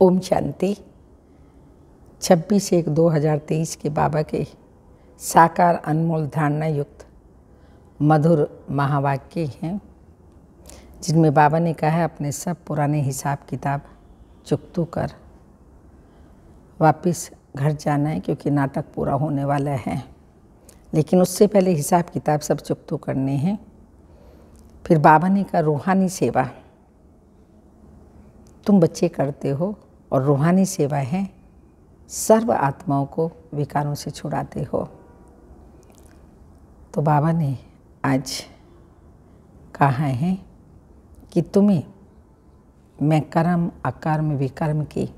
ओम शांति। 26/1/2023 के बाबा के साकार अनमोल धारणा युक्त मधुर महावाक्य हैं, जिनमें बाबा ने कहा है अपने सब पुराने हिसाब किताब चुकतू कर वापस घर जाना है, क्योंकि नाटक पूरा होने वाला है। लेकिन उससे पहले हिसाब किताब सब चुकतू करने हैं। फिर बाबा ने कहा रूहानी सेवा तुम बच्चे करते हो, और रूहानी सेवा है सर्व आत्माओं को विकारों से छुड़ाते हो। तो बाबा ने आज कहा है कि तुम्हें मैं कर्म अकर्म विकर्म की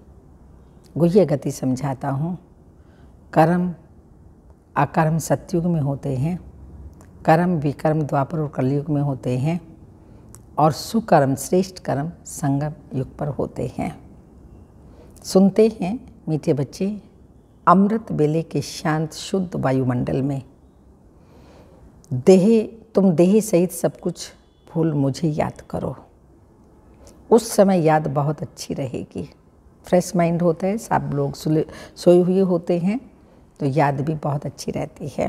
गुह्य गति समझाता हूँ। कर्म अकर्म सतयुग में होते हैं, कर्म विकर्म द्वापर और कलयुग में होते हैं, और सुकर्म श्रेष्ठ कर्म संगम युग पर होते हैं। सुनते हैं मीठे बच्चे, अमृत बेले के शांत शुद्ध वायुमंडल में तुम देह सहित सब कुछ भूल मुझे याद करो। उस समय याद बहुत अच्छी रहेगी। फ्रेश माइंड होता है, सब लोग सोए हुए होते हैं, तो याद भी बहुत अच्छी रहती है।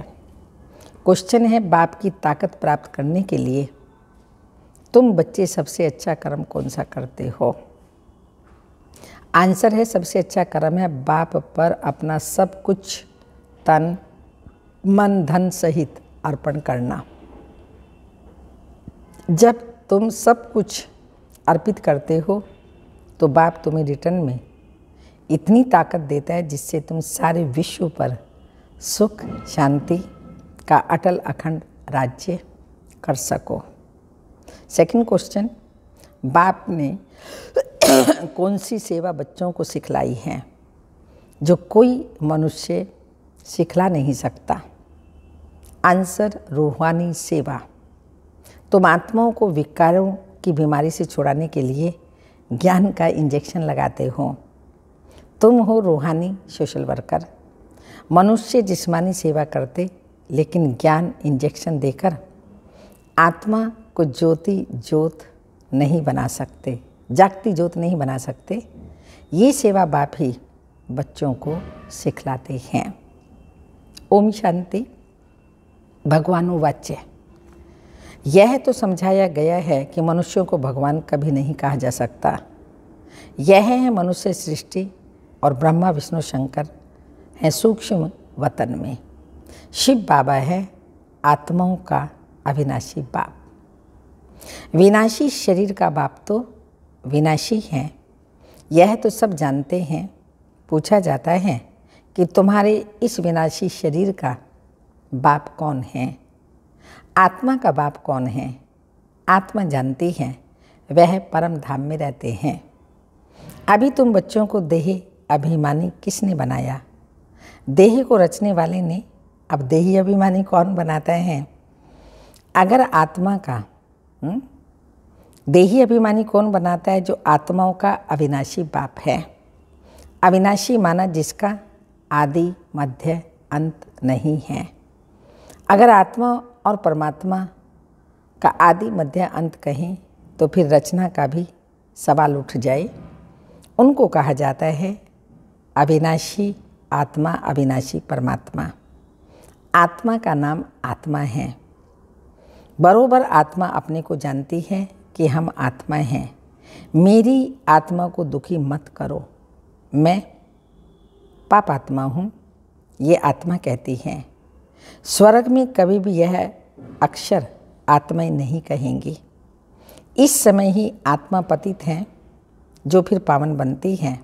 क्वेश्चन है, बाप की ताकत प्राप्त करने के लिए तुम बच्चे सबसे अच्छा कर्म कौन सा करते हो? आंसर है, सबसे अच्छा कर्म है बाप पर अपना सब कुछ तन मन धन सहित अर्पण करना। जब तुम सब कुछ अर्पित करते हो तो बाप तुम्हें रिटर्न में इतनी ताकत देता है जिससे तुम सारे विश्व पर सुख शांति का अटल अखंड राज्य कर सको। सेकंड क्वेश्चन, बाप ने कौन सी सेवा बच्चों को सिखलाई है जो कोई मनुष्य सिखला नहीं सकता? आंसर, रूहानी सेवा। तुम आत्माओं को विकारों की बीमारी से छुड़ाने के लिए ज्ञान का इंजेक्शन लगाते हो। तुम हो रूहानी सोशल वर्कर। मनुष्य जिस्मानी सेवा करते, लेकिन ज्ञान इंजेक्शन देकर आत्मा को ज्योत नहीं बना सकते, जागती ज्योत नहीं बना सकते। ये सेवा बाप ही बच्चों को सिखलाते हैं। ओम शांति। भगवानुवाच्य। यह तो समझाया गया है कि मनुष्यों को भगवान कभी नहीं कहा जा सकता। यह है मनुष्य सृष्टि, और ब्रह्मा विष्णु शंकर हैं सूक्ष्म वतन में। शिव बाबा है आत्माओं का अविनाशी बाप। विनाशी शरीर का बाप तो विनाशी है, यह तो सब जानते हैं। पूछा जाता है कि तुम्हारे इस विनाशी शरीर का बाप कौन है? आत्मा का बाप कौन है? आत्मा जानती है, वह परम धाम में रहते हैं। अभी तुम बच्चों को देह अभिमानी किसने बनाया? देह को रचने वाले ने। अब देही अभिमानी कौन बनाता है? अगर आत्मा का देही अभिमानी कौन बनाता है? जो आत्माओं का अविनाशी बाप है। अविनाशी माना जिसका आदि मध्य अंत नहीं है। अगर आत्मा और परमात्मा का आदि मध्य अंत कहें तो फिर रचना का भी सवाल उठ जाए। उनको कहा जाता है अविनाशी आत्मा, अविनाशी परमात्मा। आत्मा का नाम आत्मा है। बरोबर आत्मा अपने को जानती है कि हम आत्मा हैं। मेरी आत्मा को दुखी मत करो, मैं पाप आत्मा हूँ, ये आत्मा कहती है। स्वर्ग में कभी भी यह अक्षर आत्माएं नहीं कहेंगी। इस समय ही आत्मा पतित हैं, जो फिर पावन बनती हैं।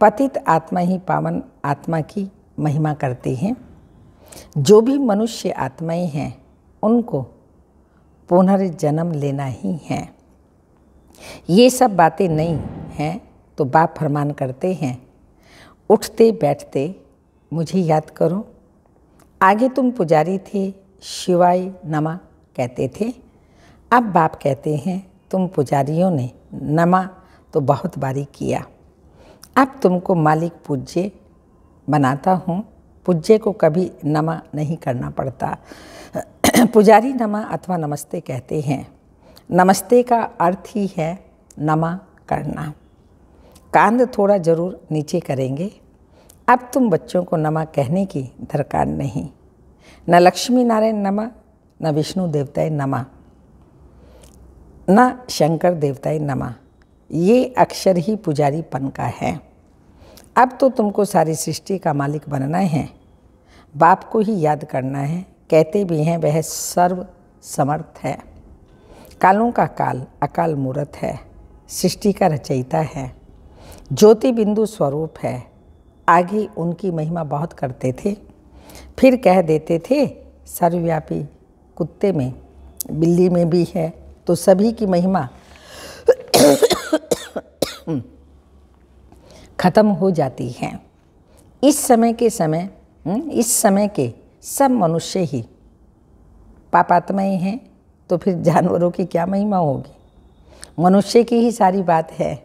पतित आत्मा ही पावन आत्मा की महिमा करती हैं। जो भी मनुष्य आत्माएं हैं उनको पुनर्जन्म लेना ही है। ये सब बातें नहीं हैं तो बाप फरमान करते हैं, उठते बैठते मुझे याद करो। आगे तुम पुजारी थे, शिवाय नमः कहते थे। अब बाप कहते हैं तुम पुजारियों ने नमः तो बहुत बारी किया। अब तुमको मालिक पूज्य बनाता हूँ। पूज्य को कभी नमः नहीं करना पड़ता। पुजारी नमः अथवा नमस्ते कहते हैं। नमस्ते का अर्थ ही है नमः करना। कांध थोड़ा जरूर नीचे करेंगे। अब तुम बच्चों को नमः कहने की दरकार नहीं। न लक्ष्मी नारायण नमः, न विष्णु देवताय नमः, न शंकर देवताय नमः। ये अक्षर ही पुजारीपन का है। अब तो तुमको सारी सृष्टि का मालिक बनना है, बाप को ही याद करना है। कहते भी हैं वह सर्व समर्थ है, कालों का काल, अकाल मूर्त है, सृष्टि का रचयिता है, ज्योति बिंदु स्वरूप है। आगे उनकी महिमा बहुत करते थे, फिर कह देते थे सर्वव्यापी कुत्ते में बिल्ली में भी है, तो सभी की महिमा खत्म हो जाती है। इस समय के सब मनुष्य ही पापात्माएं हैं, तो फिर जानवरों की क्या महिमा होगी? मनुष्य की ही सारी बात है।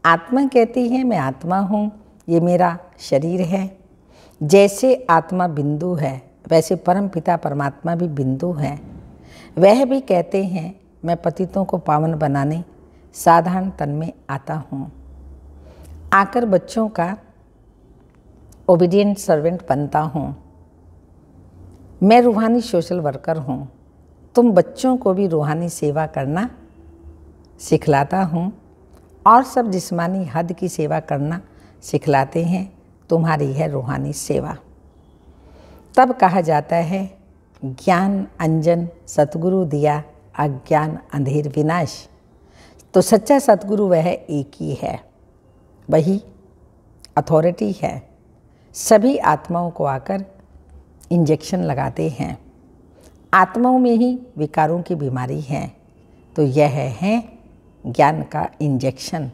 आत्मा कहती है मैं आत्मा हूँ, ये मेरा शरीर है। जैसे आत्मा बिंदु है, वैसे परम पिता परमात्मा भी बिंदु है। वह भी कहते हैं मैं पतितों को पावन बनाने साधारण तन में आता हूँ, आकर बच्चों का ओबीडियंट सर्वेंट बनता हूँ। मैं रूहानी सोशल वर्कर हूँ। तुम बच्चों को भी रूहानी सेवा करना सिखलाता हूँ, और सब जिस्मानी हद की सेवा करना सिखलाते हैं। तुम्हारी है रूहानी सेवा। तब कहा जाता है ज्ञान अंजन सतगुरु दिया, अज्ञान अंधेर विनाश। तो सच्चा सतगुरु वह एक ही है, वही अथॉरिटी है। सभी आत्माओं को आकर इंजेक्शन लगाते हैं। आत्माओं में ही विकारों की बीमारी है, तो यह है ज्ञान का इंजेक्शन,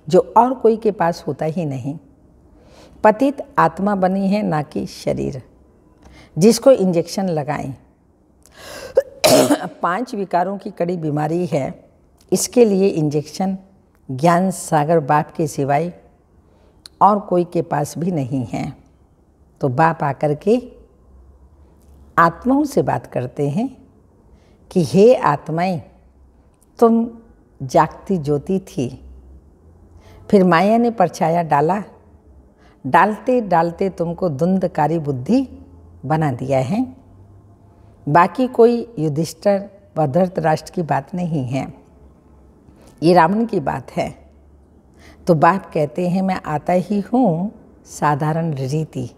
जो और कोई के पास होता ही नहीं। पतित आत्मा बनी है, ना कि शरीर, जिसको इंजेक्शन लगाएं। 5 विकारों की कड़ी बीमारी है, इसके लिए इंजेक्शन ज्ञान सागर बाप के सिवाय और कोई के पास भी नहीं है। तो बाप आकर के आत्माओं से बात करते हैं कि हे आत्माएं, तुम जागती ज्योति थी, फिर माया ने परछाया डाला, डालते डालते तुमको धुंधकारी बुद्धि बना दिया है। बाकी कोई युधिष्ठिर व धृतराष्ट्र की बात नहीं है, ये रावण की बात है। तो बाप कहते हैं मैं आता ही हूँ साधारण रीति,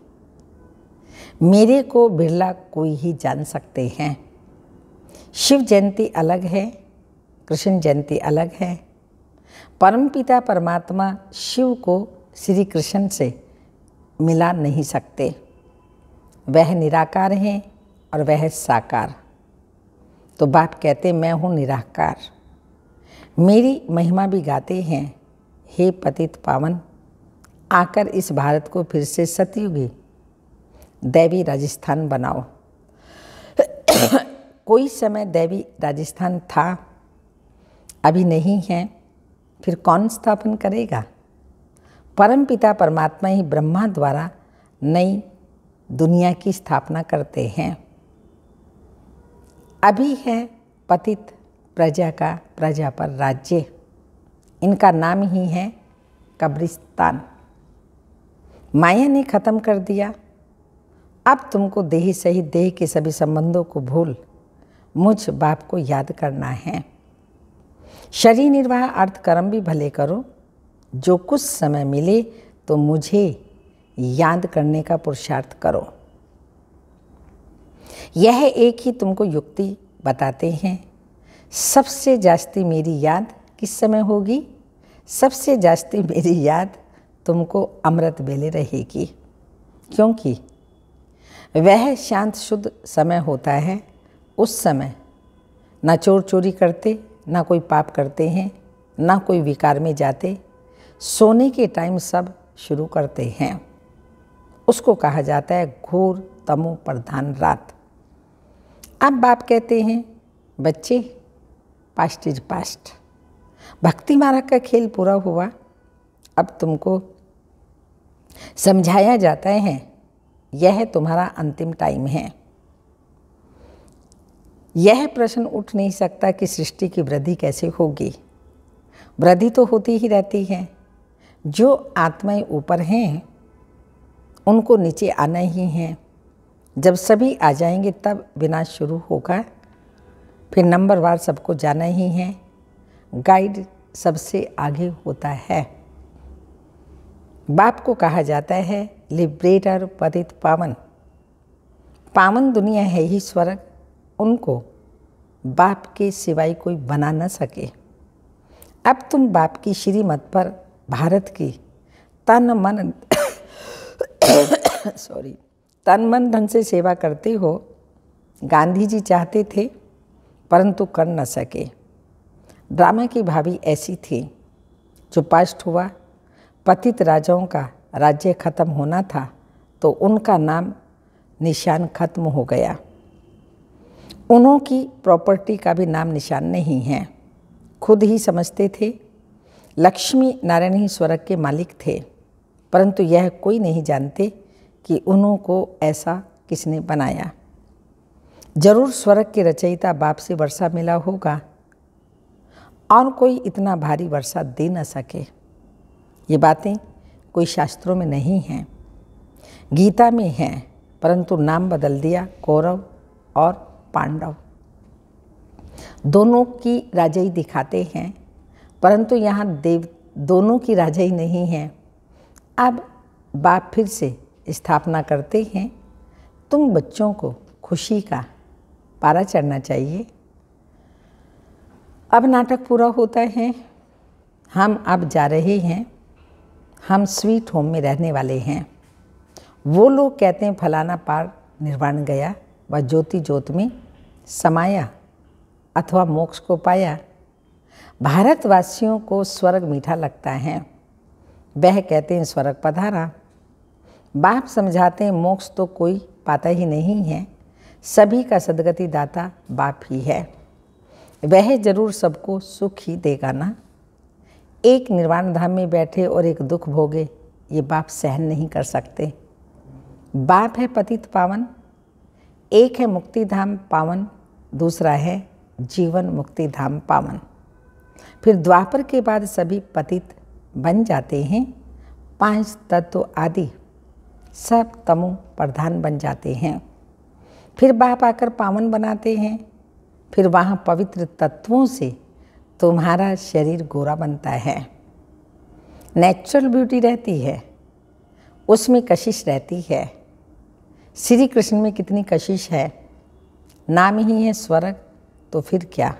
मेरे को बिरला कोई ही जान सकते हैं। शिव जयंती अलग है, कृष्ण जयंती अलग है। परमपिता परमात्मा शिव को श्री कृष्ण से मिला नहीं सकते। वह निराकार हैं और वह साकार। तो बाप कहते मैं हूँ निराकार। मेरी महिमा भी गाते हैं, हे पतित पावन, आकर इस भारत को फिर से सतयुगी दैवी राजस्थान बनाओ। कोई समय दैवी राजस्थान था, अभी नहीं है, फिर कौन स्थापन करेगा? परमपिता परमात्मा ही ब्रह्मा द्वारा नई दुनिया की स्थापना करते हैं। अभी है पतित प्रजा का प्रजा पर राज्य, इनका नाम ही है कब्रिस्तान। माया ने खत्म कर दिया। अब तुमको देह सहित देह के सभी संबंधों को भूल मुझ बाप को याद करना है। शरीर निर्वाह अर्थ कर्म भी भले करो, जो कुछ समय मिले तो मुझे याद करने का पुरुषार्थ करो। यह एक ही तुमको युक्ति बताते हैं। सबसे जास्ती मेरी याद किस समय होगी? सबसे जास्ती मेरी याद तुमको अमृत बेले रहेगी, क्योंकि वह शांत शुद्ध समय होता है। उस समय ना चोर चोरी करते, ना कोई पाप करते हैं, ना कोई विकार में जाते। सोने के टाइम सब शुरू करते हैं। उसको कहा जाता है घोर तमो प्रधान रात। अब बाप कहते हैं बच्चे, पास्ट इज पास्ट। भक्ति मार्ग का खेल पूरा हुआ। अब तुमको समझाया जाता है यह तुम्हारा अंतिम टाइम है। यह प्रश्न उठ नहीं सकता कि सृष्टि की वृद्धि कैसे होगी। वृद्धि तो होती ही रहती है। जो आत्माएं ऊपर हैं उनको नीचे आना ही है। जब सभी आ जाएंगे तब विनाश शुरू होगा। फिर नंबरवार सबको जाना ही है। गाइड सबसे आगे होता है। बाप को कहा जाता है लिबरेटर, पतित पावन। पावन दुनिया है ही स्वर्ग। उनको बाप के सिवाय कोई बना न सके। अब तुम बाप की श्रीमत पर भारत की तन मन धन से सेवा करते हो। गांधी जी चाहते थे परंतु कर न सके। ड्रामा की भाभी ऐसी थी। जो पास्ट हुआ, पतित राजाओं का राज्य खत्म होना था तो उनका नाम निशान खत्म हो गया। उन्हों की प्रॉपर्टी का भी नाम निशान नहीं है। खुद ही समझते थे लक्ष्मी नारायण ही स्वर्ग के मालिक थे, परंतु यह कोई नहीं जानते कि उन्हों को ऐसा किसने बनाया। जरूर स्वर्ग के रचयिता बाप से वर्षा मिला होगा और कोई इतना भारी वर्षा दे न सके। ये बातें कोई शास्त्रों में नहीं हैं, गीता में हैं, परंतु नाम बदल दिया कौरव और पांडव। दोनों की राजाई दिखाते हैं, परंतु यहाँ देव दोनों की राजाई नहीं है। अब बाप फिर से स्थापना करते हैं, तुम बच्चों को खुशी का पारा चढ़ना चाहिए। अब नाटक पूरा होता है। हम अब जा रहे हैं। हम स्वीट होम में रहने वाले हैं। वो लोग कहते हैं फलाना पार निर्वाण गया, वह ज्योति ज्योत में समाया अथवा मोक्ष को पाया। भारतवासियों को स्वर्ग मीठा लगता है। वह कहते हैं स्वर्ग पधारा। बाप समझाते हैं मोक्ष तो कोई पाता ही नहीं है। सभी का सदगति दाता बाप ही है। वह जरूर सबको सुख ही देगा ना। एक निर्वाण धाम में बैठे और एक दुख भोगे, ये बाप सहन नहीं कर सकते। बाप है पतित पावन। एक है मुक्ति धाम पावन, दूसरा है जीवन मुक्ति धाम पावन। फिर द्वापर के बाद सभी पतित बन जाते हैं। 5 तत्व आदि सब तमो प्रधान बन जाते हैं। फिर बाप आकर पावन बनाते हैं। फिर वहाँ पवित्र तत्वों से तुम्हारा शरीर गोरा बनता है। नेचुरल ब्यूटी रहती है, उसमें कशिश रहती है। श्री कृष्ण में कितनी कशिश है। नाम ही है स्वर्ग, तो फिर क्या।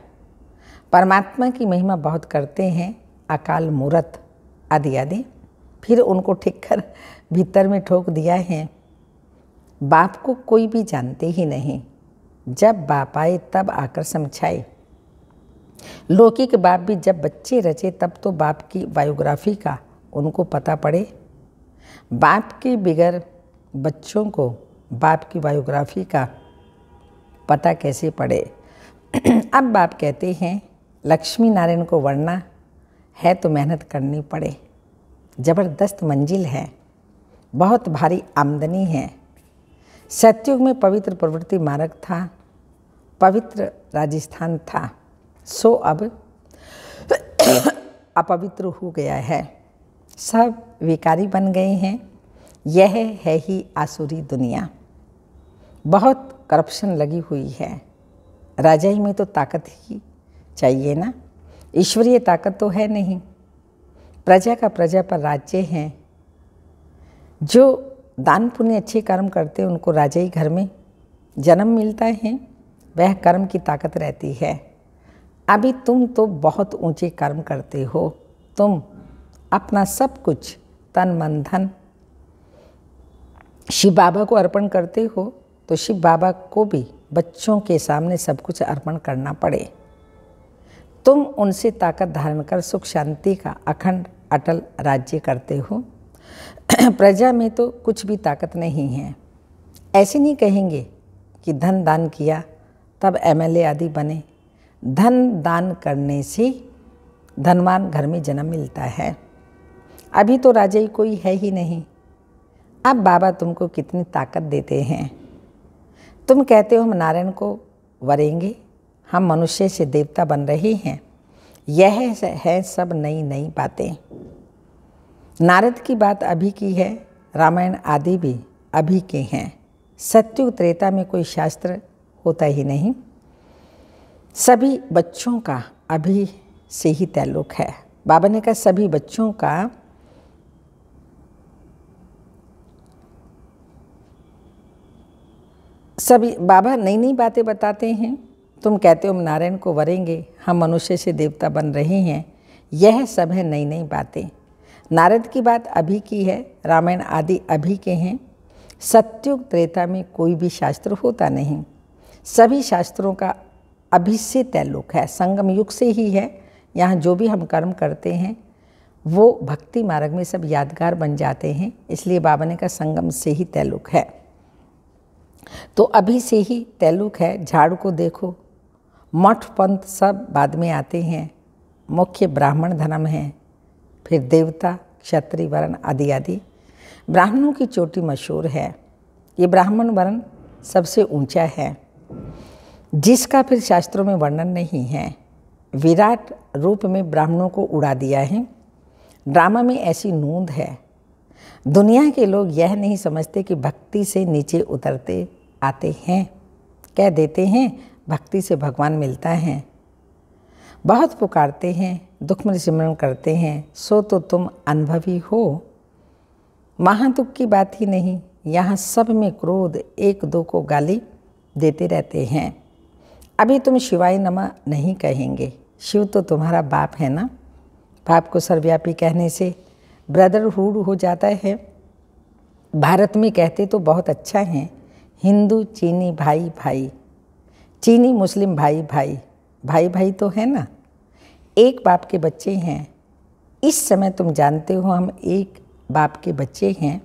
परमात्मा की महिमा बहुत करते हैं, अकाल मूरत आदि आदि। फिर उनको ठीक कर भीतर में ठोक दिया है। बाप को कोई भी जानते ही नहीं। जब बाप आए तब आकर समझाए। लौकिक बाप भी जब बच्चे रचे तब तो बाप की बायोग्राफी का उनको पता पड़े। बाप के बिगैर बच्चों को बाप की बायोग्राफी का पता कैसे पड़े। अब बाप कहते हैं लक्ष्मी नारायण को वरना है तो मेहनत करनी पड़े। ज़बरदस्त मंजिल है, बहुत भारी आमदनी है। सतयुग में पवित्र प्रवृत्ति मार्ग था, पवित्र राजस्थान था, सो अब अपवित्र हो गया है। सब विकारी बन गए हैं। यह है ही आसुरी दुनिया। बहुत करप्शन लगी हुई है। राजाई में तो ताकत ही चाहिए ना, ईश्वरीय ताकत तो है नहीं। प्रजा का प्रजा पर राज्य है। जो दान पुण्य अच्छे कर्म करते हैं उनको राजाई घर में जन्म मिलता है, वह कर्म की ताकत रहती है। अभी तुम तो बहुत ऊंचे कर्म करते हो। तुम अपना सब कुछ तन मन धन शिव बाबा को अर्पण करते हो, तो शिव बाबा को भी बच्चों के सामने सब कुछ अर्पण करना पड़े। तुम उनसे ताकत धारण कर सुख शांति का अखंड अटल राज्य करते हो। प्रजा में तो कुछ भी ताकत नहीं है। ऐसे नहीं कहेंगे कि धन दान किया तब एमएलए आदि बने। धन दान करने से धनवान घर में जन्म मिलता है। अभी तो राजाई कोई है ही नहीं। अब बाबा तुमको कितनी ताकत देते हैं। तुम कहते हो हम नारायण को वरेंगे, हम मनुष्य से देवता बन रहे हैं। यह है सब नई नई बातें। नारद की बात अभी की है, रामायण आदि भी अभी के हैं। सत्युग त्रेता में कोई शास्त्र होता ही नहीं। सभी बच्चों का अभी से ही ताल्लुक है। बाबा ने कहा सभी बच्चों का सभी बाबा नई नई बातें बताते हैं। तुम कहते हो हम नारायण को वरेंगे, हम मनुष्य से देवता बन रहे हैं, यह सब है नई नई बातें। नारद की बात अभी की है, रामायण आदि अभी के हैं। सत्युग त्रेता में कोई भी शास्त्र होता नहीं। सभी शास्त्रों का अभी से ताल्लुक है, संगम युग से ही है। यहाँ जो भी हम कर्म करते हैं वो भक्ति मार्ग में सब यादगार बन जाते हैं। इसलिए बाबा ने कहा संगम से ही ताल्लुक है। तो अभी से ही ताल्लुक है। झाड़ू को देखो, मठ पंथ सब बाद में आते हैं। मुख्य ब्राह्मण धर्म है, फिर देवता, क्षत्रिय वर्ण आदि आदि। ब्राह्मणों की चोटी मशहूर है। ये ब्राह्मण वर्ण सबसे ऊंचा है, जिसका फिर शास्त्रों में वर्णन नहीं है। विराट रूप में ब्राह्मणों को उड़ा दिया है। ड्रामा में ऐसी नूंद है। दुनिया के लोग यह नहीं समझते कि भक्ति से नीचे उतरते आते हैं। कह देते हैं भक्ति से भगवान मिलता है। बहुत पुकारते हैं, दुख में सिमरन करते हैं, सो तो तुम अनुभवी हो। महादुख की बात ही नहीं, यहाँ सब में क्रोध, एक दो को गाली देते रहते हैं। अभी तुम शिवाय नमः नहीं कहेंगे। शिव तो तुम्हारा बाप है ना। बाप को सर्वव्यापी कहने से ब्रदरहुड हो जाता है। भारत में कहते तो बहुत अच्छा है, हिंदू चीनी भाई भाई, चीनी मुस्लिम भाई भाई, भाई भाई तो है ना, एक बाप के बच्चे हैं। इस समय तुम जानते हो हम एक बाप के बच्चे हैं।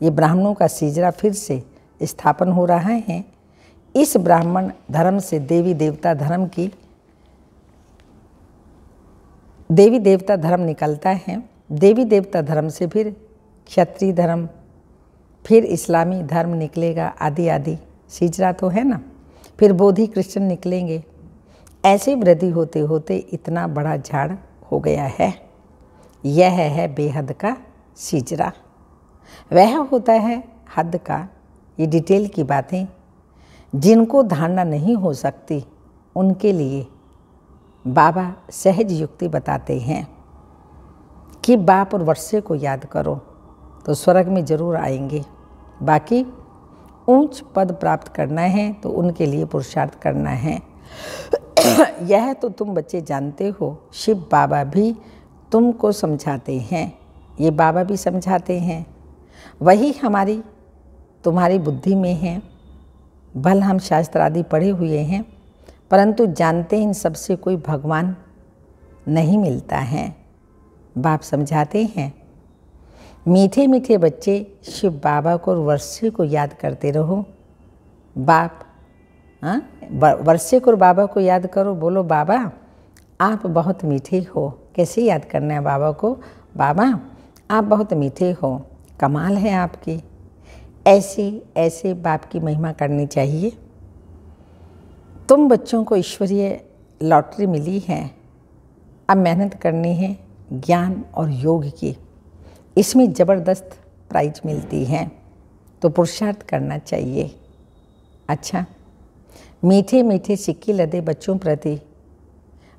ये ब्राह्मणों का सिजरा फिर से स्थापन हो रहा है। इस ब्राह्मण धर्म से देवी देवता धर्म निकलता है। देवी देवता धर्म से फिर क्षत्रिय धर्म, फिर इस्लामी धर्म निकलेगा, आदि आदि। सिजरा तो है ना। फिर बोधि क्रिश्चियन निकलेंगे। ऐसे वृद्धि होते होते इतना बड़ा झाड़ हो गया है। यह है बेहद का सिजरा। वह होता है हद का। ये डिटेल की बातें जिनको धारणा नहीं हो सकती उनके लिए बाबा सहज युक्ति बताते हैं कि बाप और वर्षे को याद करो तो स्वर्ग में जरूर आएंगे। बाकी ऊंच पद प्राप्त करना है तो उनके लिए पुरुषार्थ करना है। यह तो तुम बच्चे जानते हो। शिव बाबा भी तुमको समझाते हैं, ये बाबा भी समझाते हैं। वही तुम्हारी बुद्धि में है। भल हम शास्त्र आदि पढ़े हुए हैं, परंतु जानते हैं इन सबसे कोई भगवान नहीं मिलता है। बाप समझाते हैं, मीठे मीठे बच्चे शिव बाबा को और वर्षे को याद करते रहो। बाप वर्षे को और बाबा को याद करो। बोलो बाबा आप बहुत मीठे हो। कैसे याद करना है बाबा को? बाबा आप बहुत मीठे हो, कमाल है आपकी। ऐसे बाप की महिमा करनी चाहिए। तुम बच्चों को ईश्वरीय लॉटरी मिली है। अब मेहनत करनी है ज्ञान और योग की। इसमें ज़बरदस्त प्राइज मिलती है, तो पुरुषार्थ करना चाहिए। अच्छा, मीठे मीठे सिक्के लदे बच्चों प्रति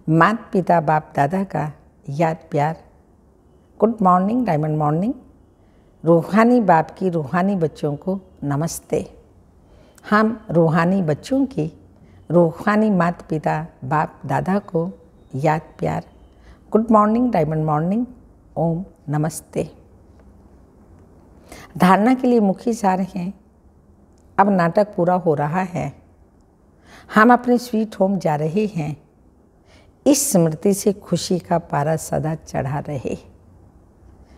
माता पिता बाप दादा का याद प्यार। Good morning, diamond morning. रूहानी बाप की रूहानी बच्चों को नमस्ते। हम रूहानी बच्चों की रूहानी माता पिता बाप दादा को याद प्यार। गुड मॉर्निंग, डायमंड मॉर्निंग, ओम नमस्ते। धारणा के लिए मुख्य सार हैं। अब नाटक पूरा हो रहा है। हम अपने स्वीट होम जा रहे हैं। इस स्मृति से खुशी का पारा सदा चढ़ा रहे।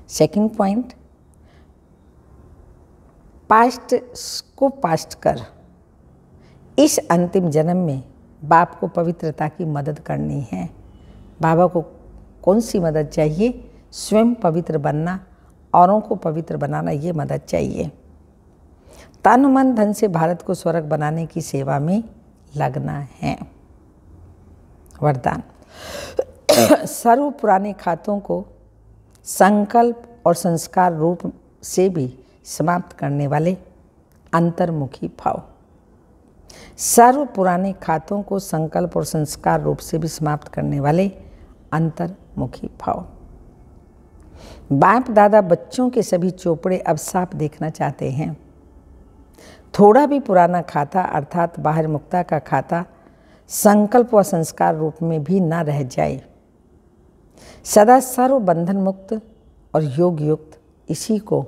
सेकंड पॉइंट, पास्ट को पास्ट कर। इस अंतिम जन्म में बाप को पवित्रता की मदद करनी है। बाबा को कौन सी मदद चाहिए? स्वयं पवित्र बनना, औरों को पवित्र बनाना, ये मदद चाहिए। तन मन धन से भारत को स्वर्ग बनाने की सेवा में लगना है। वरदान, सर्व पुराने खातों को संकल्प और संस्कार रूप से भी समाप्त करने वाले अंतर्मुखी भाव। सर्व पुराने खातों को संकल्प और संस्कार रूप से भी समाप्त करने वाले अंतर्मुखी भाव। बाप दादा बच्चों के सभी चोपड़े अब साफ देखना चाहते हैं। थोड़ा भी पुराना खाता अर्थात बाहर मुक्ता का खाता संकल्प व संस्कार रूप में भी न रह जाए। सदा सर्व बंधन मुक्त और योग युक्त इसी को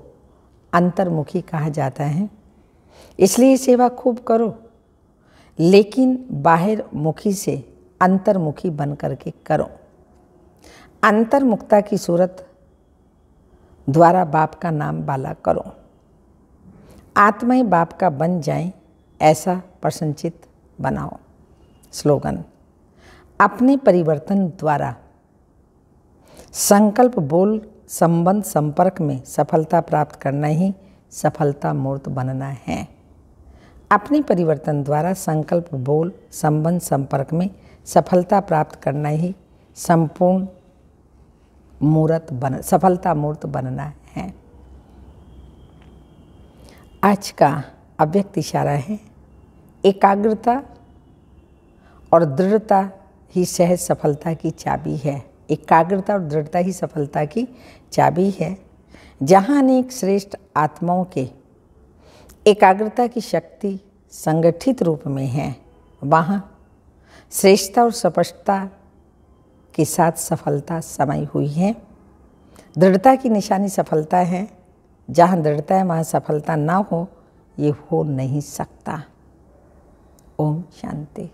अंतर्मुखी कहा जाता है। इसलिए सेवा खूब करो, लेकिन बाहर मुखी से अंतर्मुखी बन करके करो। अंतर्मुक्ता की सूरत द्वारा बाप का नाम बाला करो। आत्माएं बाप का बन जाएं, ऐसा प्रसन्नचित बनाओ। स्लोगन: अपने परिवर्तन द्वारा संकल्प बोल संबंध संपर्क में सफलता प्राप्त करना ही सफलता मूर्त बनना है। अपने परिवर्तन द्वारा संकल्प बोल संबंध संपर्क में सफलता प्राप्त करना ही संपूर्ण सफलता मूर्त बनना है। आज का अव्यक्त इशारा है, एकाग्रता और दृढ़ता ही सहज सफलता की चाबी है। एकाग्रता और दृढ़ता ही सफलता की चाबी है। जहाँ अनेक श्रेष्ठ आत्माओं के एकाग्रता की शक्ति संगठित रूप में है, वहाँ श्रेष्ठता और स्पष्टता के साथ सफलता समाई हुई है। दृढ़ता की निशानी सफलता है। जहाँ दृढ़ता है वहाँ सफलता ना हो, ये हो नहीं सकता। ओम शांति।